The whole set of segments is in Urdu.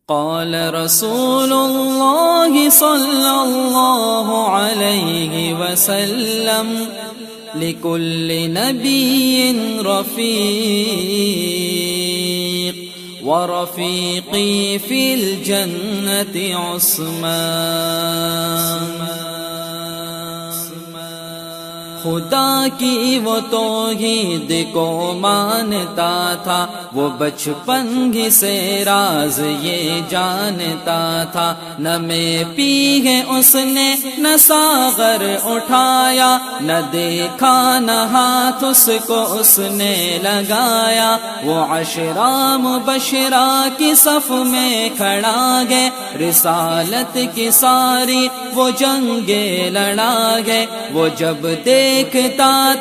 قال رسول الله صلى الله عليه وسلم لكل نبي رفيق ورفيقي في الجنة عثمان. خدا کی وہ توحید کو مانتا تھا، وہ بچپن ہی سے راز یہ جانتا تھا. نہ میں پی ہے اس نے نہ ساغر اٹھایا، نہ دیکھا نہ ہاتھ اس کو اس نے لگایا. وہ عشرہ مبشرہ کی صف میں کھڑا گئے، رسالت کی ساری وہ جنگیں لڑا گئے. وہ جب دیکھتا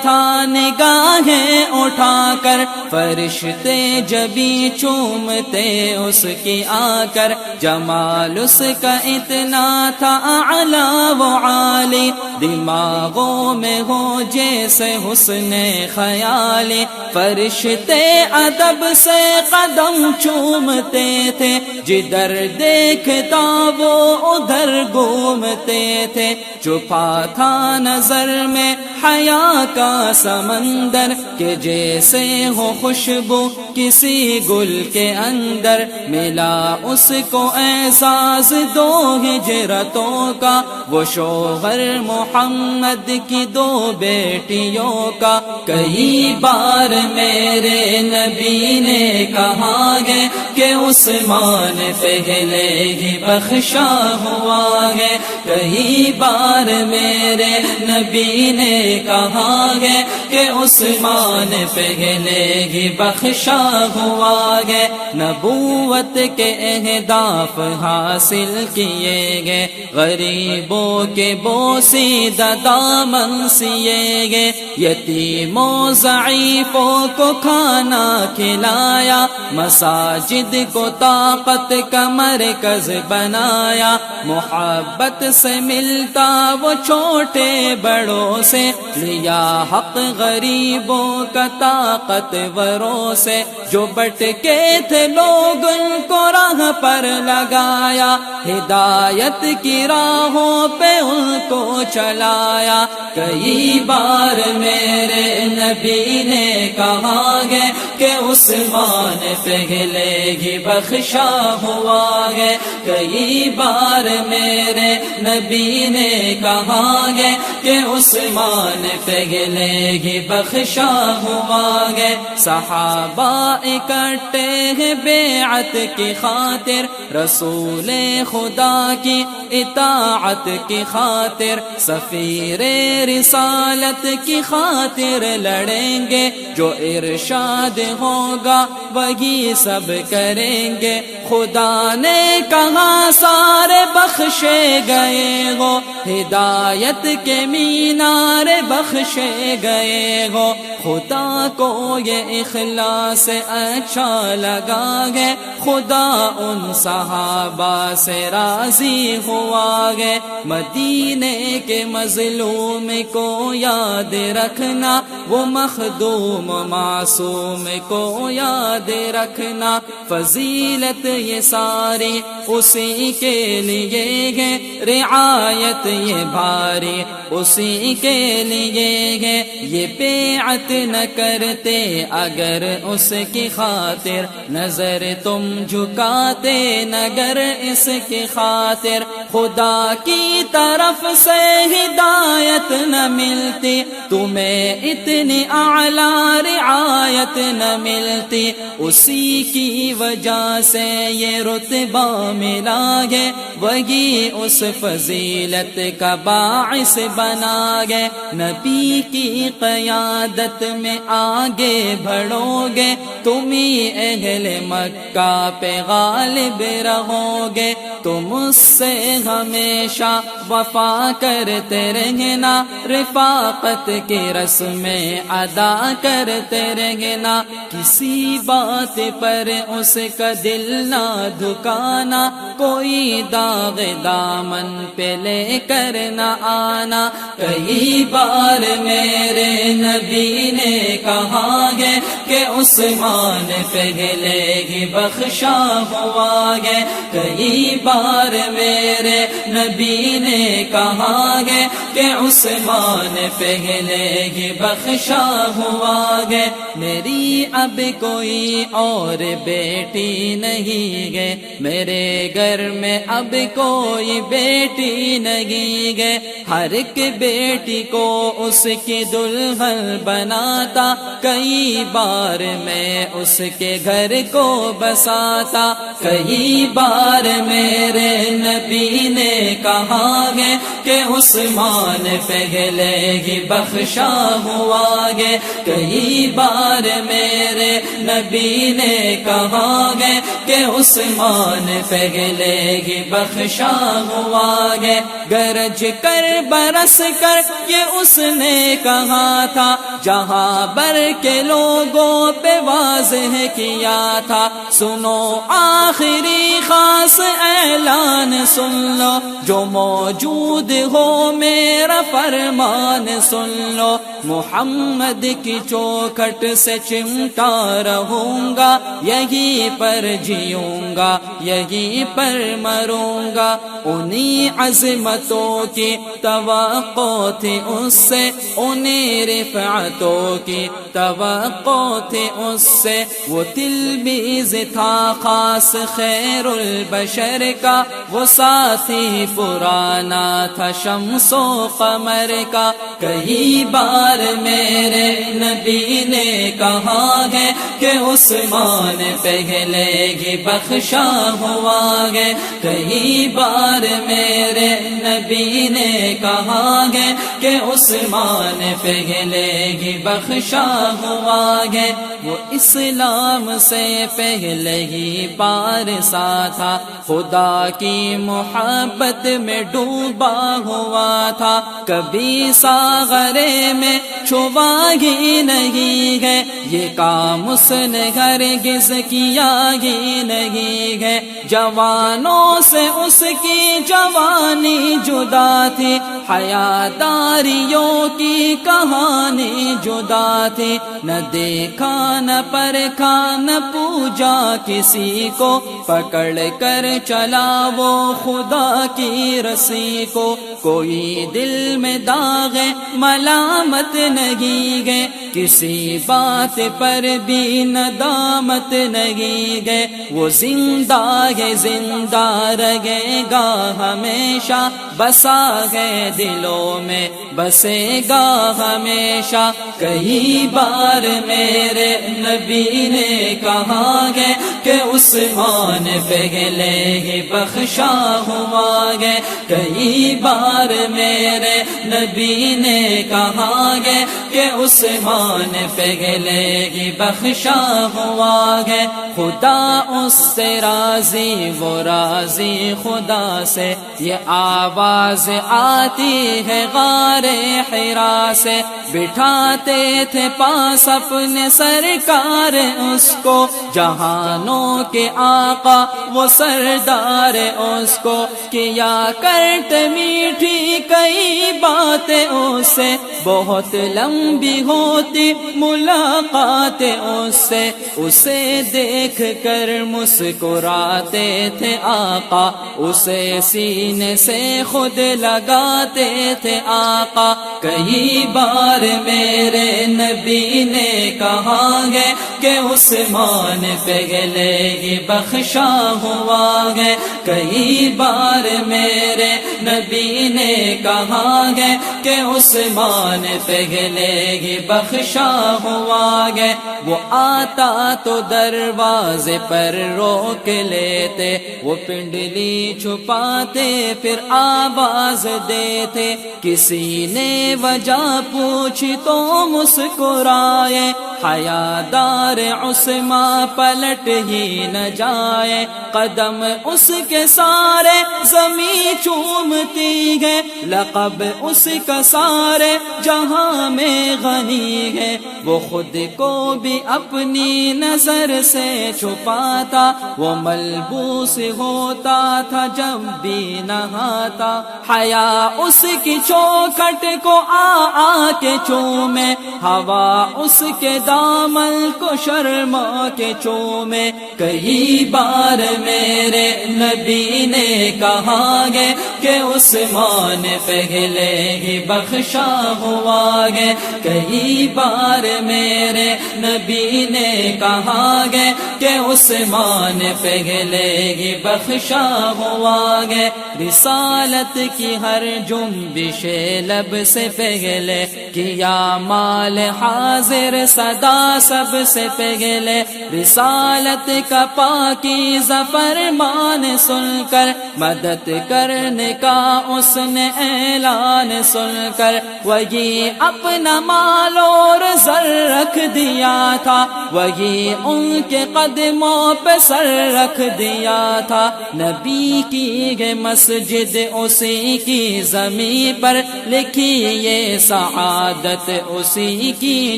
تھا نگاہیں اٹھا کر، فرشتے جبھی چومتے اس کی آ کر. جمال اس کا اتنا تھا اعلیٰ و عالی، دماغوں میں ہو جیسے حسن خیالی. فرشتے ادب سے قدم چومتے تھے، جدھر دیکھتا وہ ادھر گھومتے تھے. چھپا تھا نظر میں حیا کا سمندر، کہ جیسے ہو خوشبو کسی گل کے اندر. ملا اس کو اعزاز دو ہجرتوں کا، وہ شوہر محمد کی دو بیٹیوں کا. کئی بار میرے نبی نے کہا ہے کہ عثمان پہلے ہی بخشا ہوا ہے. کئی بار میرے نبی نے کہا ہے کہ عثمان پہلے ہی بخشا ہوا ہے. نبوت کے اہداف حاصل کیے گئے، غریبوں کے بوسیدہ دامن سیے گئے. یتیموں ضعیفوں کو کھانا کھلایا، مساجد کو طاقت کا مرکز بنایا. محبت سے ملتا وہ چھوٹے بڑوں سے، لیا حق غریبوں کا طاقتوروں سے. جو بٹکے تھے لوگ ان کو راہ پر لگایا، ہدایت کی راہوں پہ ان کو چلایا. کئی بار میرے نبی نے کہا ہے کہ عثمان پہلے ہی بخشا ہوا ہے. کئی بار میرے نبی نے کہا ہے کہ عثمان پہلے ہی بخشا ہوا ہے. صحابہ اکٹھے ہیں بیعت کی خاطر، رسول خدا کی اطاعت کی خاطر. سفیر رسالت کی خاطر لڑیں گے، جو ارشاد ہوگا وہی سب کریں گے. خدا نے کہا سارے بخشے گئے ہو، ہدایت کے مینار بخشے گئے ہو. خدا کو یہ اخلاص اچھا لگا ہے، خدا ان صحابہ سے راضی ہوا ہے. مدینے کے مظلوم کو یاد رکھنا، وہ مخدوم معصوم کو یاد رکھنا. فضیلت یہ ساری اسی کے لیے ہے، رعایت یہ بھاری اسی کے لیے ہے. یہ بیعت نہ کرتے اگر اس کی خاطر، نظر تم جھکاتے نگر اس کی خاطر. خدا کی طرف سے ہدایت نہ ملتی، تمہیں اتنی اعلیٰ رعایت نہ ملتی. اسی کی وجہ سے یہ رتبہ ملا ہے، وہی اس فضیلت کا باعث بنا گے. نبی کی قیادت میں آگے بڑھو گے، تم ہی اہل مکہ پہ غالب رہو گے. تم اس سے ہمیشہ وفا کرتے رہنا، رفاقت کی رسمیں ادا کرتے رہنا. کسی بات پر اس کا دل نہ دکانا، کوئی داغ دامن پہ لے کر نہ آنا. کئی بار میرے نبی نے کہا ہے کہ عثمان عثمان پہلے ہی بخشا ہوا ہے. کئی بار میرے نبی نے کہا ہے کہ عثمان پہلے ہی بخشا ہوا ہے. میری اب کوئی اور بیٹی نہیں ہے، میرے گھر میں اب کوئی بیٹی نہیں ہے. ہر ایک بیٹی کو اس کی دلہن بناتا، کئی بار میں اس کے گھر کو بساتا. کئی بار میرے نبی نے کہا ہے کہ عثمان پہلے ہی بخشا ہوا ہے. کئی بار میرے نبی نے کہا ہے کہ عثمان پہلے ہی بخشا ہوا ہے. گرج کر برس کر یہ اس نے کہا تھا، جہاں بر کے لوگوں پہ واضح کیا تھا. سنو آخری خاص اعلان سن لو، جو موجود ہو میرا فرمان سن لو. محمد کی چوکھٹ سے چمٹا رہوں گا، یہی پر جیوں گا، یہی پر مروں گا. انہی عظمتوں کی توقع تھی اس سے، انہی رفعتوں کی توقع تھی اس سے. وہ تلمیذ تھا خاص خیر البشر کا، وہ ساتھی پرانا تھا شمس و قمر کا. کئی بار میرے نبی نے کہا ہے کہ عثمان پہلے ہی بخشا ہوا ہے. کئی بار میرے نبی نے کہا ہے کہ عثمان پہلے ہی بخشا ہوا ہے. وہ اسلام سے پہلے ہی پارسا تھا، خدا کی محبت میں ڈوبا ہوا تھا. کبھی ساغرے میں چھپا ہی نہیں ہے، یہ کام اس نے ہرگز کیا ہی نہیں ہے. جوانوں سے اس کی جوانی جدا تھی، حیاداریوں کی کہانی جدا تھی. نہ دیکھا نہ پرکھا نہ پوجا کسی کو، پکڑ کر چلا وہ خدا کی رسی کو. کوئی دل میں داغ ملامت نہیں ہے، کسی بات پر بھی ندامت نہیں ہے. وہ زندہ ہے، زندہ رہے گا ہمیشہ، بسا ہے دلوں میں، بسے گا ہمیشہ. کئی بار میرے نبی نے کہا ہے کہ عثمان پہلے ہی بخشا ہوا ہے. کئی بار میرے نبی نے کہا ہے کہ عثمان پہلے ہی بخشا ہوا ہے. خدا اس سے راضی، وہ راضی خدا سے. یہ آواز آتی ہے غار حرا سے، بٹھاتے تھے پاس اپنے سرکار اس کو. جہانوں کے آقا وہ سردار اس کو، کیا کرٹ میٹھی کئی باتیں اس سے. بہت لمبی ہوتی ملاقات اس سے، اسے دیکھ کر مسکراتے تھے آقا، اسے سینے سے خود لگاتے تھے آقا. کئی بار میرے نبی نے کہا ہے کہ عثمان پہلے ہی بخشا ہوا ہے. کئی بار میرے نبی نے کہا ہے کہ عثمان پہلے ہی بخشا ہوا ہے. وہ آتا تو دروازے پر روک لیتے، وہ پنڈلی چھپاتے پھر آواز دیتے. کسی نے وجہ پوچھی تو مسکرائے، حیادار عثمان پلٹ ہی نہ جائے. قدم اس کے سارے زمین چومتی ہے، لقب اس کا کا سارے جہاں میں غنی ہے، وہ خود کو بھی اپنی نظر سے چھپاتا، وہ ملبوس ہوتا تھا جب بھی نہاتا، حیا اس کی چوکھٹ کو آ کے چومے، ہوا اس کے دامن کو شرما کے چومے۔ کئی بار میرے نبی نے کہا گے کہ عثمان پہلے ہی بخشا ہوا گے، کئی بار میرے نبی نے کہا گے کہ عثمان پہلے ہی بخشا ہوا گے۔ رسالت کی ہر جنبش لب سے پہلے کیا مال حاضر صدا سب سے پہلے، رسالت کا پاکیزہ فرمان سن کر، مدد کرنے کا اس نے اعلان سن کر، وہی اپنا مال اور زر رکھ دیا تھا، وہی ان کے قدموں پہ سر رکھ دیا تھا۔ نبی کی یہ مسجد اسی کی زمین پر لکھی، یہ سعادت اسی کی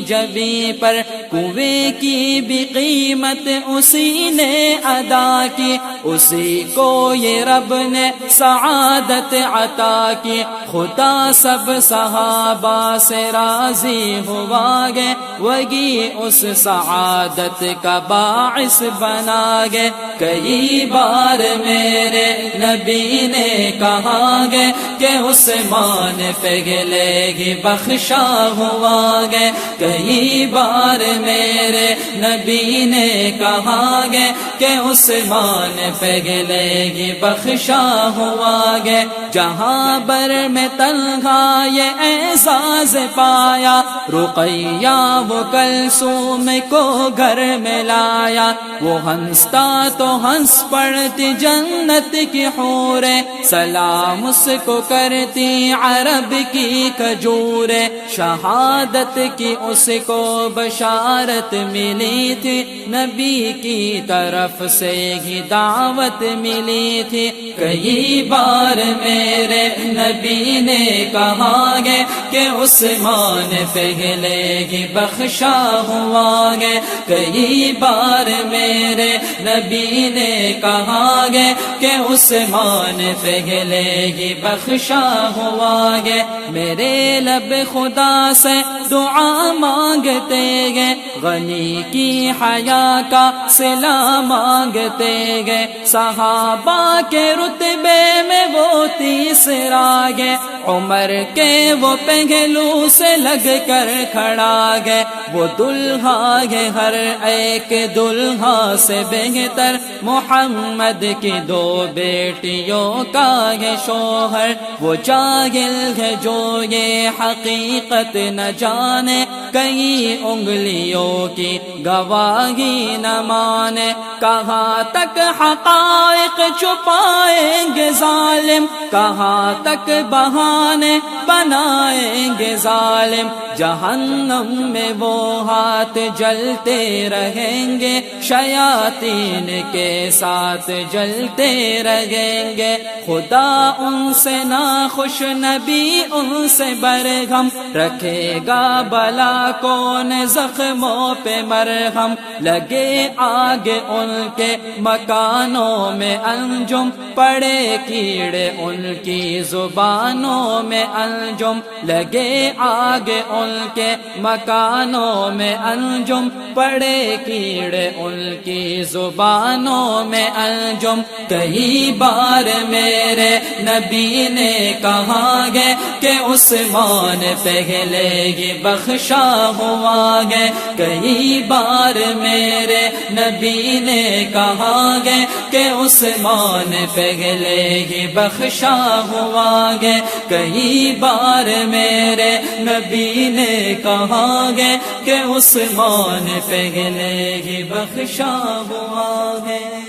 جبیں پر، کنویں کی بھی قیمت اسی نے ادا کی، اسی کو یہ رب نے سعادت عطا کی۔ خدا سب صحابہ سے راضی ہوا گے، وہی اس سعادت کا باعث بنا گے۔ کئی بار میرے نبی نے کہا گے کہ عثمان پہلے ہی بخشا ہوا گے، کئی بار میرے نبی نے کہا گے کہ عثمان پہلے ہی بخشا ہوا گے۔ جہاں بر میں تنہا یہ اعزاز پایا، رقیہ وہ کلثوم کو گھر میں لایا، وہ ہنستا تو ہنس پڑتی جنت کی حوریں، سلام اس کو کرتی عرب کی کھجوریں، شہادت کی اس کو بشارت ملی تھی، نبی کی طرف سے ہی دعوت ملی تھی۔ کئی بار میرے نبی نے کہا گے کہ عثمان پہلے ہی بخشا ہوا گے، کئی بار میرے نبی نے کہا گے کہ عثمان پہلے ہی بخشا ہوا گے۔ میرے لب خدا سے دعا مانگتے گے، غنی کی حیا کا صلہ مانگتے گے، صحابہ کے رتبے میں وہ تیسرا گے، عمر کے وہ پہلو سے لگ کر کھڑا گے، وہ دلہا ہے ہر ایک دلہا سے بہتر، محمد کی دو بیٹیوں کا ہے شوہر، وہ جاہل ہے جو یہ حقیقت نہ جانے، کئی انگلیوں کی گواہی نہ مانے، کہاں تک حقائق چھپائیں گے ظالم، کہاں تک بہانے بنائیں گے ظالم، جہنم میں وہ ہاتھ جلتے رہیں گے، شیاطین کے ساتھ جلتے رہیں گے، خدا ان سے ناخوش، نبی ان سے برہم، رکھے گا بلا کون زخموں پہ مرہم، لگے آگے ان کے مکانوں میں انجم، پڑے کیڑے ان کی زبانوں میں انجم، لگے آگے ان کے مکانوں میں انجم، پڑے کیڑے ان کی زبانوں میں انجم۔ کئی بار میرے نبی نے کہا گے کہ عثمان پہلے ہی بخشا ہوا گے، کئی بار میرے نبی نے کہا گے کہ عثمان پہلے ہی بخشا ہوا گے، کئی بار میرے نبی نے کہا گے کہ عثمان پہلے ہی بخشا ہوا ہے۔